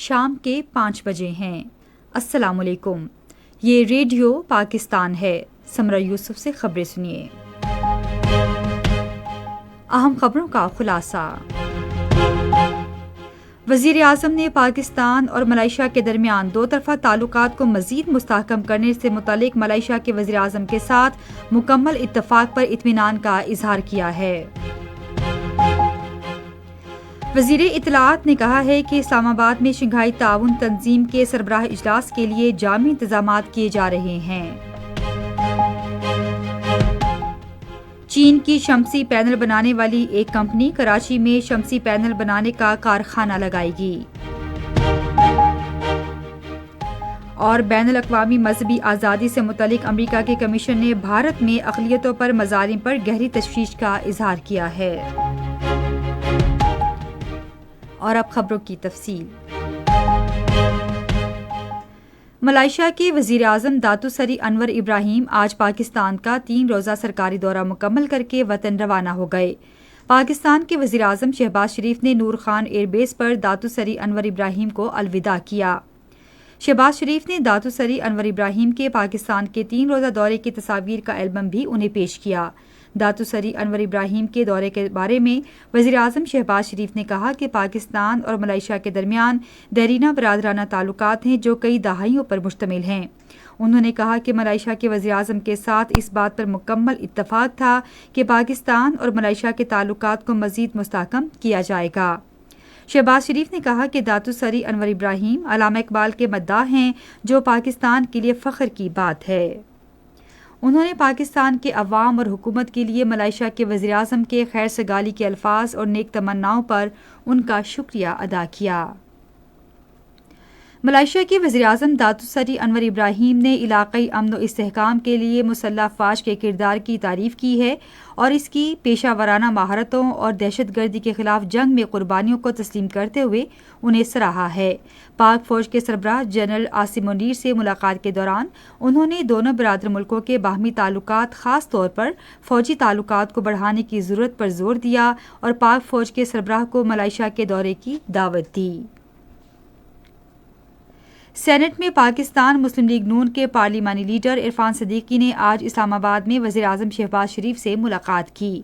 شام کے 5 بجے ہیں۔ السلام علیکم، یہ ریڈیو پاکستان ہے۔ سمرہ یوسف سے خبریں سنیے۔ اہم خبروں کا خلاصہ۔ وزیر اعظم نے پاکستان اور ملائیشیا کے درمیان دو طرفہ تعلقات کو مزید مستحکم کرنے سے متعلق ملائیشیا کے وزیر اعظم کے ساتھ مکمل اتفاق پر اطمینان کا اظہار کیا ہے۔ وزیر اطلاعات نے کہا ہے کہ اسلام آباد میں شنگھائی تعاون تنظیم کے سربراہ اجلاس کے لیے جامع انتظامات کیے جا رہے ہیں۔ چین کی شمسی پینل بنانے والی ایک کمپنی کراچی میں شمسی پینل بنانے کا کارخانہ لگائے گی۔ اور بین الاقوامی مذہبی آزادی سے متعلق امریکہ کے کمیشن نے بھارت میں اقلیتوں پر مظالم پر گہری تشویش کا اظہار کیا ہے۔ اور اب خبروں کی تفصیل۔ ملائیشیا کے وزیر اعظم داتو سری انور ابراہیم آج پاکستان کا 3 روزہ سرکاری دورہ مکمل کر کے وطن روانہ ہو گئے۔ پاکستان کے وزیر اعظم شہباز شریف نے نور خان ایئر بیس پر داتو سری انور ابراہیم کو الوداع کیا۔ شہباز شریف نے داتو سری انور ابراہیم کے پاکستان کے 3 روزہ دورے کی تصاویر کا البم بھی انہیں پیش کیا۔ داتو سری انور ابراہیم کے دورے کے بارے میں وزیر اعظم شہباز شریف نے کہا کہ پاکستان اور ملائیشیا کے درمیان دیرینہ برادرانہ تعلقات ہیں جو کئی دہائیوں پر مشتمل ہیں۔ انہوں نے کہا کہ ملائیشیا کے وزیر اعظم کے ساتھ اس بات پر مکمل اتفاق تھا کہ پاکستان اور ملائیشیا کے تعلقات کو مزید مستحکم کیا جائے گا۔ شہباز شریف نے کہا کہ داتو سری انور ابراہیم علامہ اقبال کے مداح ہیں، جو پاکستان کے لیے فخر کی بات ہے۔ انہوں نے پاکستان کے عوام اور حکومت کے لیے ملائیشیا کے وزیر اعظم کے خیر سگالی کے الفاظ اور نیک تمناؤں پر ان کا شکریہ ادا کیا۔ ملائیشیا کے وزیر اعظم داتو سری انور ابراہیم نے علاقائی امن و استحکام کے لیے مسلح افواج کے کردار کی تعریف کی ہے اور اس کی پیشہ ورانہ مہارتوں اور دہشت گردی کے خلاف جنگ میں قربانیوں کو تسلیم کرتے ہوئے انہیں سراہا ہے۔ پاک فوج کے سربراہ جنرل عاصم منیر سے ملاقات کے دوران انہوں نے دونوں برادر ملکوں کے باہمی تعلقات، خاص طور پر فوجی تعلقات کو بڑھانے کی ضرورت پر زور دیا اور پاک فوج کے سربراہ کو ملائیشیا کے دورے کی دعوت دی۔ سینٹ میں پاکستان مسلم لیگ نون کے پارلیمانی لیڈر عرفان صدیقی نے آج اسلام آباد میں وزیر اعظم شہباز شریف سے ملاقات کی۔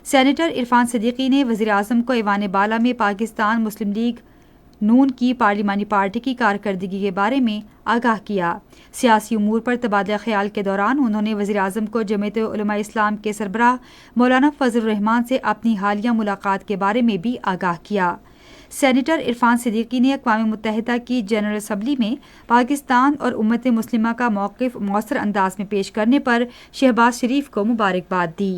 سینیٹر عرفان صدیقی نے وزیر اعظم کو ایوان بالا میں پاکستان مسلم لیگ نون کی پارلیمانی پارٹی کی کارکردگی کے بارے میں آگاہ کیا۔ سیاسی امور پر تبادلہ خیال کے دوران انہوں نے وزیر اعظم کو جمعیت علماء اسلام کے سربراہ مولانا فضل الرحمان سے اپنی حالیہ ملاقات کے بارے میں بھی آگاہ کیا۔ سینیٹر عرفان صدیقی نے اقوام متحدہ کی جنرل اسمبلی میں پاکستان اور امت مسلمہ کا موقف مؤثر انداز میں پیش کرنے پر شہباز شریف کو مبارکباد دی۔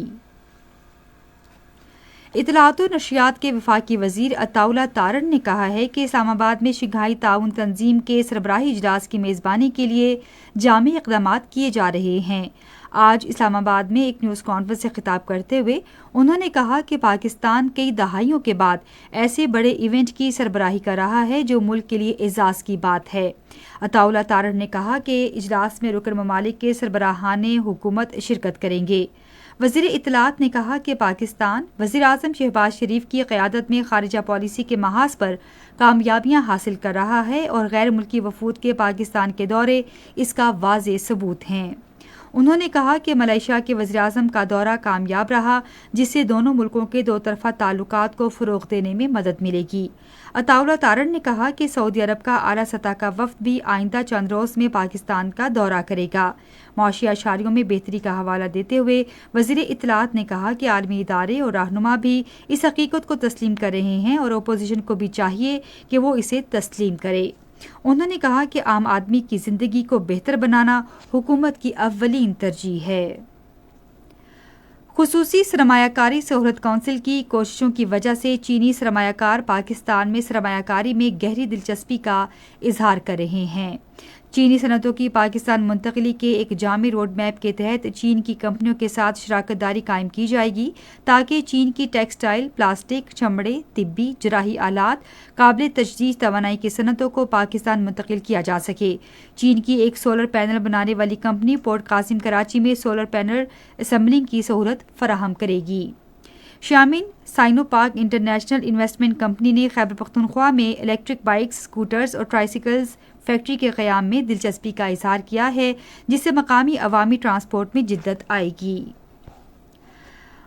اطلاعات و نشریات کے وفاقی وزیر عطاء اللہ تارڑ نے کہا ہے کہ اسلام آباد میں شنگھائی تعاون تنظیم کے سربراہی اجلاس کی میزبانی کے لیے جامع اقدامات کیے جا رہے ہیں۔ آج اسلام آباد میں ایک نیوز کانفرنس سے خطاب کرتے ہوئے انہوں نے کہا کہ پاکستان کئی دہائیوں کے بعد ایسے بڑے ایونٹ کی سربراہی کر رہا ہے جو ملک کے لیے اعزاز کی بات ہے۔ عطاء اللہ تارڑ نے کہا کہ اجلاس میں رکن ممالک کے سربراہان حکومت شرکت کریں گے۔ وزیر اطلاعات نے کہا کہ پاکستان وزیر اعظم شہباز شریف کی قیادت میں خارجہ پالیسی کے محاذ پر کامیابیاں حاصل کر رہا ہے اور غیر ملکی وفود کے پاکستان کے دورے اس کا واضح ثبوت ہیں۔ انہوں نے کہا کہ ملائیشیا کے وزیر اعظم کا دورہ کامیاب رہا، جس سے دونوں ملکوں کے دو طرفہ تعلقات کو فروغ دینے میں مدد ملے گی۔ عطاء اللہ تارڑ نے کہا کہ سعودی عرب کا اعلیٰ سطح کا وفد بھی آئندہ چند روز میں پاکستان کا دورہ کرے گا۔ معاشی اشاریوں میں بہتری کا حوالہ دیتے ہوئے وزیر اطلاعات نے کہا کہ عالمی ادارے اور رہنما بھی اس حقیقت کو تسلیم کر رہے ہیں اور اپوزیشن کو بھی چاہیے کہ وہ اسے تسلیم کرے۔ انہوں نے کہا کہ عام آدمی کی زندگی کو بہتر بنانا حکومت کی اولین ترجیح ہے۔ خصوصی سرمایہ کاری سہولت کونسل کی کوششوں کی وجہ سے چینی سرمایہ کار پاکستان میں سرمایہ کاری میں گہری دلچسپی کا اظہار کر رہے ہیں۔ چینی صنعتوں کی پاکستان منتقلی کے ایک جامع روڈ میپ کے تحت چین کی کمپنیوں کے ساتھ شراکت داری قائم کی جائے گی تاکہ چین کی ٹیکسٹائل، پلاسٹک، چمڑے، طبی، جراحی آلات، قابل تجدید توانائی کی صنعتوں کو پاکستان منتقل کیا جا سکے۔ چین کی ایک سولر پینل بنانے والی کمپنی پورٹ قاسم کراچی میں سولر پینل اسمبلنگ کی سہولت فراہم کرے گی۔ شامین، Sino park international investment company نے خیبر پختونخوا میں الیکٹرک بائکس، اسکوٹرز اور ٹرائسیکلز فیکٹری کے قیام میں دلچسپی کا اظہار کیا ہے، جس سے مقامی عوامی ٹرانسپورٹ میں جدت آئے گی۔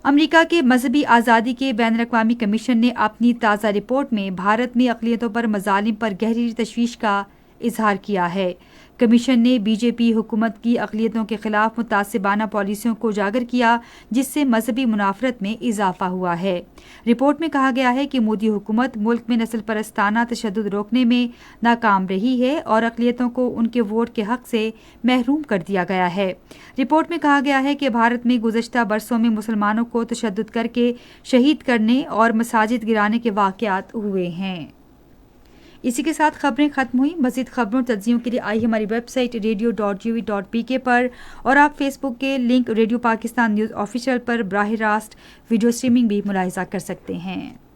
امریکہ کے مذہبی آزادی کے بین الاقوامی کمیشن نے اپنی تازہ رپورٹ میں بھارت میں اقلیتوں پر مظالم پر گہری تشویش کا اظہار کیا ہے۔ کمیشن نے بی جے پی حکومت کی اقلیتوں کے خلاف متعصبانہ پالیسیوں کو اجاگر کیا، جس سے مذہبی منافرت میں اضافہ ہوا ہے۔ رپورٹ میں کہا گیا ہے کہ مودی حکومت ملک میں نسل پرستانہ تشدد روکنے میں ناکام رہی ہے اور اقلیتوں کو ان کے ووٹ کے حق سے محروم کر دیا گیا ہے۔ رپورٹ میں کہا گیا ہے کہ بھارت میں گزشتہ برسوں میں مسلمانوں کو تشدد کر کے شہید کرنے اور مساجد گرانے کے واقعات ہوئے ہیں۔ اسی کے ساتھ خبریں ختم ہوئیں۔ مزید خبروں تجزیوں کے لیے آئی ہماری ویب سائٹ radio.gov.pk پر، اور آپ فیس بک کے link radio Pakistan news official پر براہ راست ویڈیو اسٹریمنگ بھی ملاحظہ کر سکتے ہیں۔